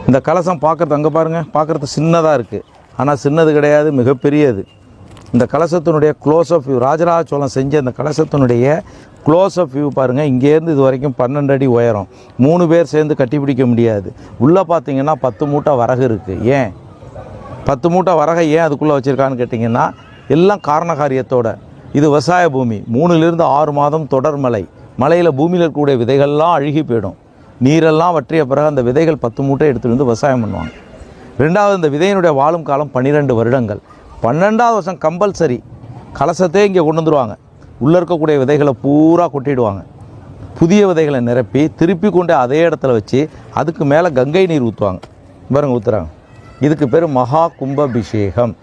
இந்த கலசம் பார்க்குறது அங்கே பாருங்கள், பார்க்குறது சின்னதாக இருக்குது. ஆனால் சின்னது கிடையாது, மிகப்பெரியது. இந்த கலசத்தினுடைய close of view, Rajaraja Cholan செஞ்ச இந்த கலசத்தினுடைய க்ளோஸ் ஆஃப் வியூ பாருங்கள். இங்கேருந்து இது வரைக்கும் 12 அடி உயரம். 3 பேர் சேர்ந்து கட்டிப்பிடிக்க முடியாது. உள்ளே பார்த்தீங்கன்னா 10 மூட்டை வரகு இருக்குது. ஏன் 10 மூட்டை வரகை ஏன் அதுக்குள்ளே வச்சுருக்கான்னு கேட்டிங்கன்னா, எல்லாம் காரணகாரியத்தோட. இது விவசாய பூமி. 3லிருந்து 6 மாதம் தொடர் மழை. மழையில் பூமியில் இருக்கக்கூடிய விதைகள்லாம் அழுகி போயிடும். நீரெல்லாம் வற்றிய பிறகு அந்த விதைகள் 10 மூட்டை எடுத்துகிட்டு வந்து விவசாயம் பண்ணுவாங்க. ரெண்டாவது, இந்த விதையினுடைய வாழும் காலம் 12 வருடங்கள். 12வது வருஷம் கம்பல்சரி கலசத்தே இங்கே கொண்டு வந்துடுவாங்க. உள்ளே இருக்கக்கூடிய விதைகளை பூரா கொட்டிடுவாங்க. புதிய விதைகளை நிரப்பி திருப்பி கொண்டு அதே இடத்துல வச்சு அதுக்கு மேலே கங்கை நீர் ஊற்றுவாங்க. பாருங்க, ஊற்றுறாங்க. இதுக்கு பேர் மகா கும்பாபிஷேகம்.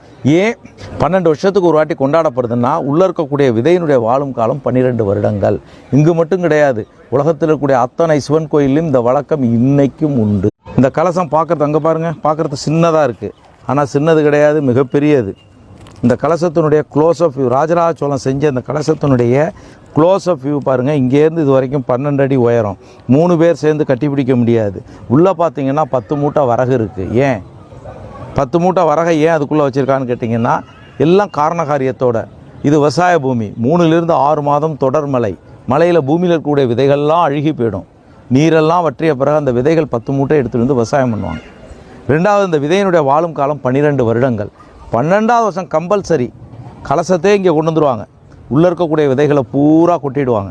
ஏன் 12 வருஷத்துக்கு ஒரு வாட்டி கொண்டாடப்படுதுன்னா, உள்ளே இருக்கக்கூடிய விதையினுடைய வாழும் காலம் 12 வருடங்கள். இங்கு மட்டும் கிடையாது, உலகத்தில் இருக்கக்கூடிய அத்தனை சிவன் கோயிலும் இந்த வழக்கம் இன்னைக்கும் உண்டு. இந்த கலசம் பார்க்குறது அங்கே பாருங்கள், பார்க்குறது சின்னதாக இருக்குது. ஆனால் சின்னது கிடையாது, மிகப்பெரியது. இந்த கலசத்தினுடைய close of view, Rajaraja Cholan செஞ்ச இந்த கலசத்தினுடைய க்ளோஸ் ஆஃப் வியூ பாருங்கள். இங்கேருந்து இது வரைக்கும் 12 அடி உயரம். 3 பேர் சேர்ந்து கட்டிப்பிடிக்க முடியாது. உள்ளே பார்த்தீங்கன்னா 10 மூட்டை வரகு இருக்குது. ஏன் 10 மூட்டை வரகை ஏன் அதுக்குள்ளே வச்சுருக்கான்னு கேட்டிங்கன்னா, எல்லாம் காரணகாரியத்தோட. இது விவசாய பூமி. 3லிருந்து 6 மாதம் தொடர் மழை. மழையில் பூமியில் இருக்கக்கூடிய விதைகள்லாம் அழுகி போயிடும். நீரெல்லாம் வற்றிய பிறகு அந்த விதைகள் 10 மூட்டை எடுத்துகிட்டு வந்து விவசாயம் பண்ணுவாங்க. ரெண்டாவது, இந்த விதையினுடைய வாழும் காலம் 12 வருடங்கள். 12வது வருஷம் கம்பல்சரி கலசத்தே இங்கே கொண்டு வந்துடுவாங்க. உள்ளே இருக்கக்கூடிய விதைகளை பூரா கொட்டிடுவாங்க.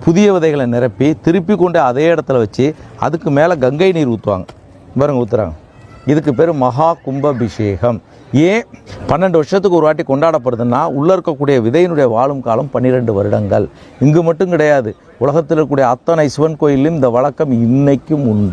புதிய விதைகளை நிரப்பி திருப்பி கொண்டு அதே இடத்துல வச்சு அதுக்கு மேலே கங்கை நீர் ஊற்றுவாங்க. பாருங்க, ஊற்றுறாங்க. இதுக்கு பேர் மகா கும்பாபிஷேகம். ஏன் 12 வருஷத்துக்கு ஒரு வாட்டி கொண்டாடப்படுதுன்னா, உள்ளே இருக்கக்கூடிய விதையினுடைய வாழும் காலம் 12 வருடங்கள். இங்கு மட்டும் கிடையாது, உலகத்தில் இருக்கக்கூடிய அத்தனை சிவன் கோயிலும் இந்த வழக்கம் இன்னைக்கும் உண்டு.